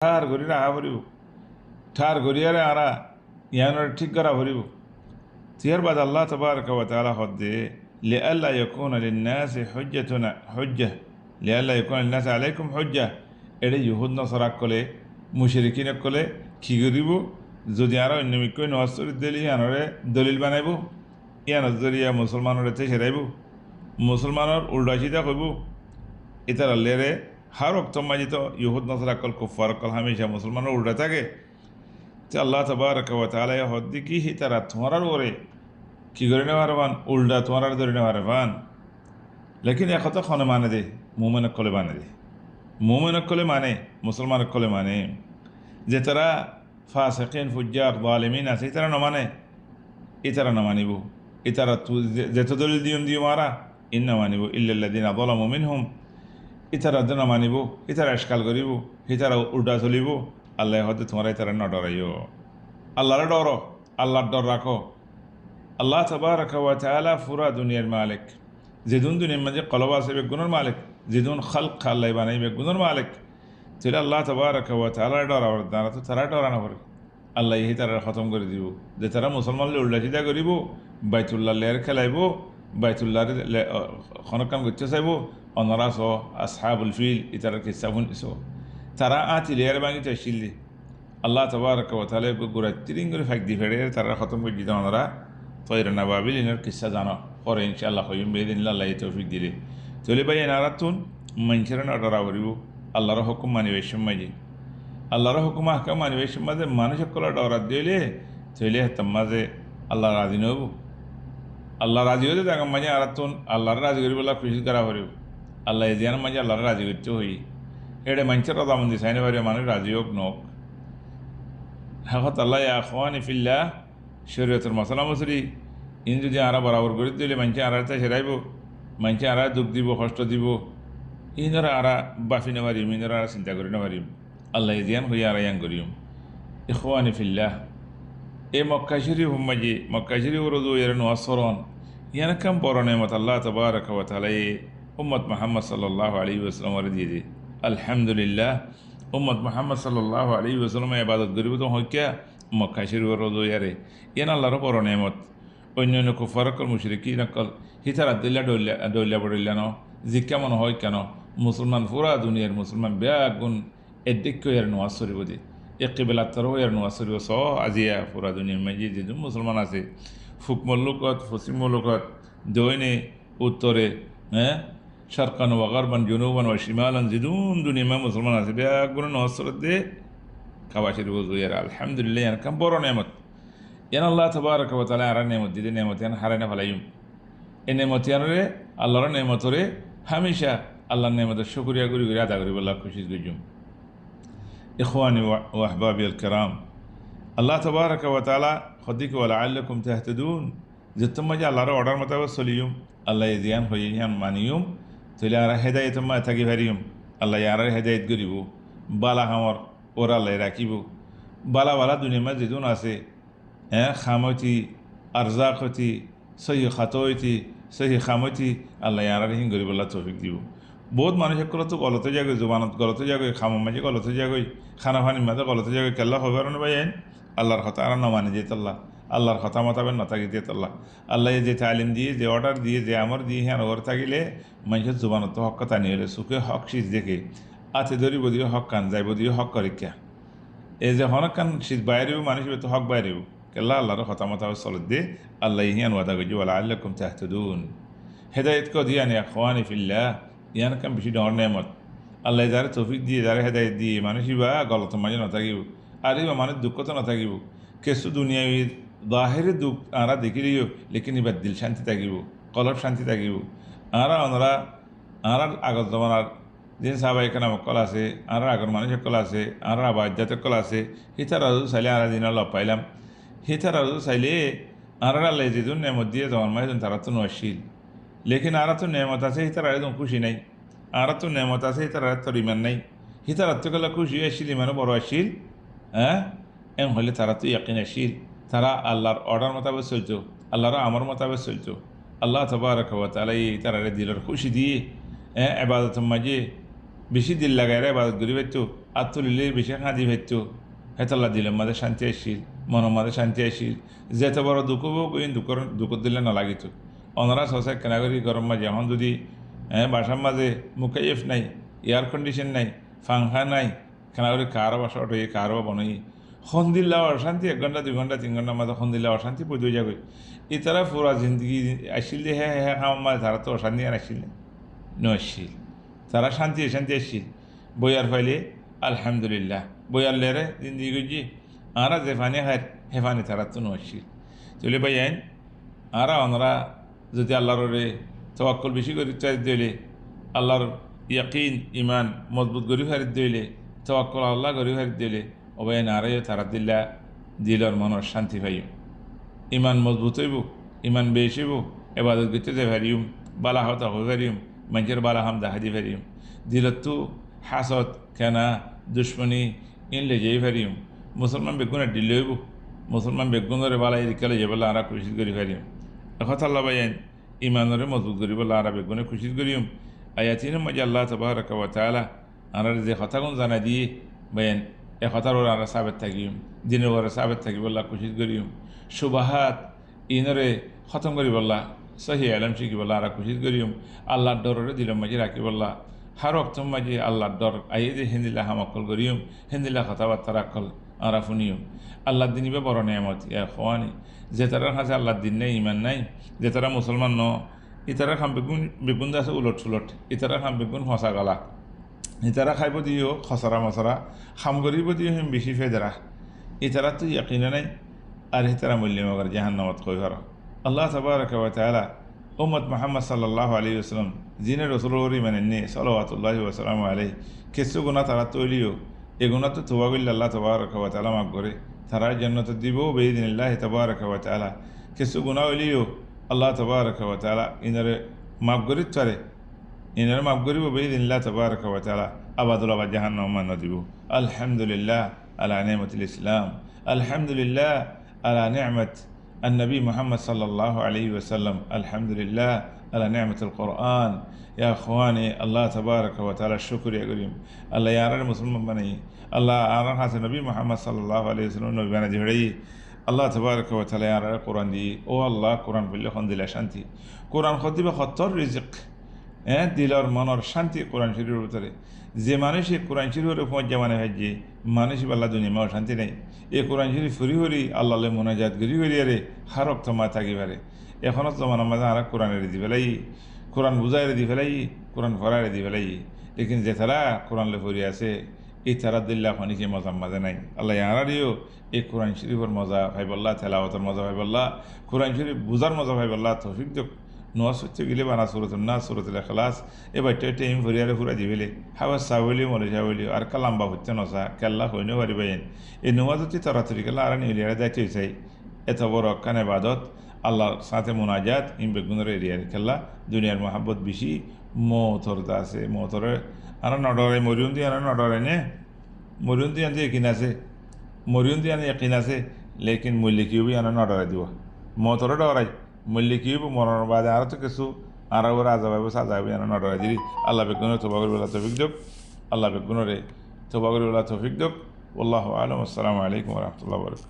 ঠার গরিরা আহা ভরিব ঠার গরিয়ারে আরা ইয়ানোর ঠিক করা ভরিব تيار بعد الله تبارك وتعالى خد لئلا يكون للناس حجة لئلا يكون للناس عليكم حجة এটা ইহুদ নসরাক কলে মুশরিকিন কলে কি করিব যদি আরো অন্যমিকই নওয়াজরি দলি আনরে দলিল বানাইব ইয়ানোর জরিয়া মুসলমানের তে সেরাইব মুসলমানের উল্টা সিধা কইব ইতার লেরে হার রক্ত মাজিত ইহুদ নসরাক কল কুফার কল হামেশা মুসলমানের উল্টা থাকে যে আল্লাহ তবারক ওয়া তাআলা হদ্দি কি তারা তোমার ওরে কি করে নেওয়ার পান উল্টা তোমার ধরে নেওয়ার পান লেকিন এক কথা খনে মানে দে মোমেনক কলে মানে দে মোমেনক কলে মানে মুসলমানক কলে মানে যে তারা ফাসিকিন ফুজ্জার জালিমিন আছে তারা না মানে তারা না মানিব তারা যেত দলিল দিও মারা ইন্না মানিব ইল্লাল্লাযিনা যালামু মিনহুম তারা না মানিব তারা ইশকাল করিব তারা উল্টা চলিব আল্লাহ হয়তো তোমার তারা না ডরাইও আল্লাহর ডর আল্লাহর ডর রাখো আল্লাহ তবারক ওয়া তাআলা পুরা দুনিয়ার মালিক যেদুন দুনিয়ার মাঝে কলব আছে বেগুনের মালিক যেদুন খালক আল্লাহ বানাই বেগুনের মালিক তাহলে আল্লাহ তবারক ওয়া তাআলা ডরাবার দ্বারা তো তারা ডরানো করে আল্লাহ ইহি তারা খতম করে দিব যে তারা মুসলমান উল্টা সিধা করিব বাইতুল্লাহ লের খেলাইব বাইতুল্লাহর খনকান করতে চাইব অনরাস আসহাবুল ফিল ইতারা কিসা শুনিস তারা আঁতি লেয়ার ভাঙি চাইছিল আল্লাহ তবারক ওয়া তাআলা গোড়া তিরিং করে ফাঁক দি ফেড়ে তারা খতম করে দিত ওনারা তৈর নাবাবিল ইনার কিসা জানো পরে ইনশাআল্লাহ হইম বেদিন আল্লাহ তৌফিক দিলে চলে ভাই এনারাতুন মানুষের না ডরা করিব আল্লাহর হুকুম মানিবে সমাজে আল্লাহর হুকুম আহকাম মানিবে সমাজে মানুষ সকলে ডরা দিলে চলে হেতাম মাঝে আল্লাহ রাজি নব আল্লাহ রাজি হতে দেখ মাঝে আরাতুন আল্লাহর রাজি করিব আল্লাহ খুশি করা করিব আল্লাহ এদিয়ান মাঝে আল্লাহর রাজি করতে হই এটা মানুষের রদামন্দি চাইনে পারে মানুষ রাজি হোক নক হকত আল্লাহ আখওয়ানি ফিল্লাহ শরীয়তের মশলা মশরি ইন যদি আরা বরাবর করে দিলে মানুষে আড়াতে সেরাইব মানুষে আরা দুঃখ দিব কষ্ট দিব ইনরা আরা বাফি না পারিম ইনরা আরা চিন্তা করি না পারিম আল্লাহ দিয়ান হইয়া আরা ইয়াং করিম ইখওয়ানি ফিল্লাহ এ মক্কা শরীফ হুম্মাজি মক্কা শরীফ রোজু এর নোয়াসরণ ইয়ান কাম বড় নেমত আল্লাহ তবারক ওয়া তাআলা উম্মত মুহাম্মদ সাল্লাল্লাহু আলাইহি ওয়াসাল্লাম এর দিয়ে দে আলহামদুলিল্লাহ উম্মত মুহাম্মদ সাল্লাল্লাহু আলাইহি ওয়াসাল্লাম ইবাদত করিব তো হইকা মক্কা শরীফ রোজু ইয়ারে ইয়ান আল্লাহর বড় নেমত অন্যান্য কুফারকল মুশরিকিন কল হিতারা দিল্লা ডইলা বড়িল্লা ন যে কেমন হয় কেন মুসলমান পুরা দুনিয়ার মুসলমান ব্যাগুণ এদিক এর নোয়াজ সরিব দি এক কেবেলাত্তারও এর নোয়াজ সরিব স আজিয়া পুরা দুনিয়ার মাঝে যে মুসলমান আছে ফুকমল লোকত পশ্চিম লোকত দৈনে উত্তরে হ্যাঁ সরকান ও গরবান জুনুবান ও শিমালান যেদুন দুনিয়া মুসলমান আছে ব্যাগুণ নোয়াজ সরত দে খাওয়া শরীব জুয়ার আলহামদুলিল্লাহ ইয়ান কাম বড় নেমত ইয়ান আল্লাহ তবারক ওয়া তাআলা আর নেমত দিতে নেমত ইয়ান হারায় না ফেলাইম এই নেমত ইয়ানরে আল্লাহর নেমতরে হামেশা আল্লাহর নেমতের শুকরিয়া করি করে আদা করি আল্লাহ খুশি গজুম ইখওয়ানি ওয়া আহবাবি আল কিরাম আল্লাহ তবারক ওয়া তাআলা খদিক ওয়া লাআল্লাকুম তাহতাদুন যে তোমরা যে আল্লাহর অর্ডার মোতাবেক চলিয়ুম আল্লাহ জিয়ান হইয়ান মানিয়ুম তাহলে আর হেদায়েত মা থাকি পারিয়ুম আল্লাহ আর হেদায়েত করিব বালা হামর ওরা আল্লাহ রাখিব বালা বালা দুনিয়া মা যেদুন আছে হ্যাঁ খামতি আরজাকতি সহি খাতইতি সহি খামতি আল্লাহ আর হিং গরিব আল্লাহ তৌফিক দিব বহুত মানুষ একলো তো গলতে যাগৈ জবানত গলতে যাগৈ খামর মাঝে গলতে যাগৈ খানা ফানির মাঝে গলতে যাগৈ কেল্লা হবে না ভাই আল্লাহর কথা আর না মানে যেত আল্লাহ আল্লাহর কথা মোতাবেক না থাকি যেত আল্লাহ আল্লাহ যে তালিম দিয়ে যে অর্ডার দিয়ে যে আমর দিয়ে হ্যাঁ ওর থাকিলে মানুষের জবানত হক কথা নিয়ে হলে সুখে হক শীত দেখে আতে ধরিব দিয়ে হক কান যাইব দিয়ে হক করিকা এই যে হনক কান শীত বাইরেও মানুষ তো হক বাইরেও কেল্লা আল্লাহর কথা মোতাবেক চলত দে আল্লাহ ইহিয়ান ওয়াদা করছি ওয়া লাআল্লাকুম তাহতাদুন হেদায়েত কো দিয়ানি ইখওয়ানি ফিল্লাহ ইয়ান কাম বেশি ডর নেমত আল্লাহ যারা তৌফিক দিয়ে যারা হেদায়েত দিয়ে মানুষই বা গলত মাঝে না থাকিব আর বা মানুষ দুঃখ তো না থাকিব কিছু দুনিয়াবি বাহিরে দুঃখ আরা দেখিলিও লেকিন এবার দিল শান্তি থাকিব কলব শান্তি থাকিব ওনারা আগত জমানার যে সাহাবায়ে কেরাম কল আছে আগর মানুষ কল আছে আবাদ্যাত কল আছে হিতার রাজু চাইলে দিন লব পাইলাম হিতার রাজু চাইলে আল্লাহ যেদিন নেমত দিয়ে জমান মাঝে তারা তো নশীল লেকিন তো নেমত আছে হিতার একদম খুশি নাই তো নেমত আছে হিতার তোর ইমান নাই হিতার তো গেলে খুশি আসছিল ইমানও বড় আসছিল হ্যাঁ এম হলে তারা তো ইয়াকিন আসছিল তারা আল্লাহর অর্ডার মোতাবেক চলতো আল্লাহর আমর মোতাবেক চলতো আল্লাহ তবারক ওয়া তাআলা তারা দিলের খুশি দিয়ে ইবাদতের মাঝে বেশি দিল লাগাই রে ইবাদত করি পাইতো আর তুলিলে বেশি কাঁদি পাইতো হেতাল্লা দিলের মাঝে শান্তি আসছিল মনের মাঝে শান্তি আসছিল যেতে বড় দুঃখ হোক ওই দুঃখ দিলে নালাগিত অনরা সসাই কেনা করি গরম মাঝে এখন যদি বাসার মাঝে মুকাইফ নাই এয়ার কন্ডিশন নাই ফাংখা নাই কেনা করি কারো বাসা ওঠে কারো বনই সন্দিল্লা অশান্তি 1 ঘণ্টা 2 ঘণ্টা 3 ঘণ্টার মাঝে সন্দিল্লা অশান্তি পড়ে যাবে ইতারা পুরা জিন্দগি আসছিল যে হ্যাঁ খাওয়ার মাঝে তারা তো অশান্তি আর আসছিল নসছিল তারা শান্তি শান্তি আসছিল বইয়ার ফাইলে আলহামদুলিল্লাহ বইয়ার লেরে জিন্দগি করছি আরা যে ফানি খায় হে ফানি তারা তো নসছিল চলে ভাই আইন আরা ওনারা যদি আল্লাহর তওয়াক্কুল বেশি করে দিলে আল্লাহর ইয়াকিন ইমান মজবুত গরি ফারিদ দিলে তওয়াক্কুল আল্লাহ গরি ফারিদ দিলে অবাই নারায় তারা দিল্লা দিলর মনের শান্তি পাইম ইমান মজবুত হইব ইমান বেশ হইব এবাদত করতে যে পারিম বালা হতা হয়ে পারিম মানুষের বালা হাম দেখা দি পারিম দিলত তো হাসত কেনা দুশ্মনী ইনলে যেই পারিম মুসলমান বেগুনে দিলে হইব মুসলমান বেগুনের বালা এদিকালে যে বলে আরা খুশি করি পারিম এখন আল্লাহ বাইন ইমানরে মজবুত করি বলে আরা বেগুনে খুশি করিম আয়াতিন মজা আল্লাহ তবারক ওয়া তাআলা আনার যে কথাগুন জানা দিয়ে বাইন এ কথার ওরা আরা সাবেত থাকিম দিনের ওরা সাবেত থাকি বললা খুশি করিম সুবাহাত ইনরে খতম করি বললা সহি আলম শিখি বললা আরা খুশি করিম আল্লাহর ডরে দিল মাঝে রাখি বললা হার অক্তম মাঝে আল্লাহর ডর আইয়ে যে হিন্দিলা হামকল করিম হিন্দিলা কথাবার্তা রাখল আরা শুনিম আল্লাহর দিনই বড় নিয়ামত ইয়া খোয়ানি যে তারা কাছে আল্লাহর দিন নেই ইমান নাই যে তারা মুসলমান ন ইতারা খাম বেগুন আছে উলট সুলট ইতারা খাম বেগুন হসা গলা ইতারা খাইব দিও খসরা মশরা খাম করিব দিও হিম বেশি ফেদরা ইতারা তো ইয়াকিনা নাই আর ইতারা মূল্য মগর জাহান্নামত কই হর আল্লাহ তাবারক ওয়া তাআলা উম্মত মুহাম্মদ সাল্লাল্লাহু আলাইহি ওয়াসাল্লাম জিনে রাসূলুল্লাহ মানে সাল্লাল্লাহু ওয়া সাল্লামু আলাইহি কিছু গুনাহ তারা তৈলিও এ গুনাহ তো তওবা করলে আল্লাহ তাবারক ওয়া তাআলা মাফ করে তারা জান্নাত দিব বিইذنিল্লাহ তাবারক ওয়া তাআলা কিছু গুনাহ হইলিও আল্লাহ তাবারক ওয়া তাআলা ইনারে মাফ করে তারে ইনারে মাফ করিব বিইذنিল্লাহ তাবারক ওয়া তাআলা আবাদুল আবাদ জাহান্নাম মান দিব আলহামদুলিল্লাহ আলা নি'মাতিল ইসলাম আলহামদুলিল্লাহ আলা নি'মাত النبي محمد صلى الله عليه وسلم الحمد لله على نعمة القرآن يا أخواني الله تبارك وتعالى الشكر يا كريم الله يا رب مسلم بني الله أنا خاص النبي محمد صلى الله عليه وسلم نبي بنا جهري الله تبارك وتعالى يا رب القرآن دي أو الله قرآن بالله خن دل شانتي قرآن خدي بخطر رزق দিলর মনের শান্তি কোরআন শরীফের ভিতরে যে মানুষ কোরআন শরীফের উপর জামানে ভাইছে মানুষ আল্লাহ দুনিয়া মাও শান্তি নাই এই কোরআন শরীফ ফুরি হরি আল্লাহ মোনাজাত গরি হরি আরে হারক তোমা থাকি পারে এখনও তোমার মাঝে আর কোরআনের দি ফেলাই কোরআন বুঝাই দি ফেলাই কোরআন ফরাই দি ফেলাই লেকিন যে তারা কোরআন লে ফুরি আছে এই তারা দিল্লা খনিকে মজা মাঝে নাই আল্লাহ আরারিও এই কোরআন শরীফের মজা ভাইবল্লাহ তেলাওয়াতের মজা ভাইবল্লাহ কোরআন শরীফ বুঝার মজা ভাইবল্লাহ তৌফিক দেখ নোয়াজ হচ্ছে গেলে বানা সুরতুল না সুরতুল খালাস এবার টেম ফুরিয়ারে ফুরা দিবেলে হাওয়া সাবলি মরে যাবলি আর কালাম্বা হচ্ছে নসা কেল্লা হইনে পারিবেন এই নোয়াজ হচ্ছে তাড়াতাড়ি কেলা আর নিলিয়ারে যাইতে চাই এত বড় কানে বাদত আল্লাহর সাথে মোনাজাত ইম বেগুনের এরিয়ার খেলা দুনিয়ার মহাব্বত বেশি মৌথর আছে মৌথরে আর নডরে মরিয়ন দিয়ে আর নডরে নে মরিয়ন দিয়ে আনতে একিন আছে মরিয়ন দিয়ে আনে একিন আছে লেকিন মূল্য কি হবি আর নডরে দিব মৌথরে ডরাই মূল্য কি হইব মরণের বাদে আরও তো কিছু আরও রাজা ভাইব সাজা ভাবি আর নডরে দিদি আল্লাহ বেগুনের তোবা করিবেলা তৌফিক দেব আল্লাহ বেগুনরে তোবা করিবেলা তৌফিক দেব আল্লাহু আলাম আসসালামু আলাইকুম ওয়া রাহমাতুল্লাহি ওয়া বারাকাতুহু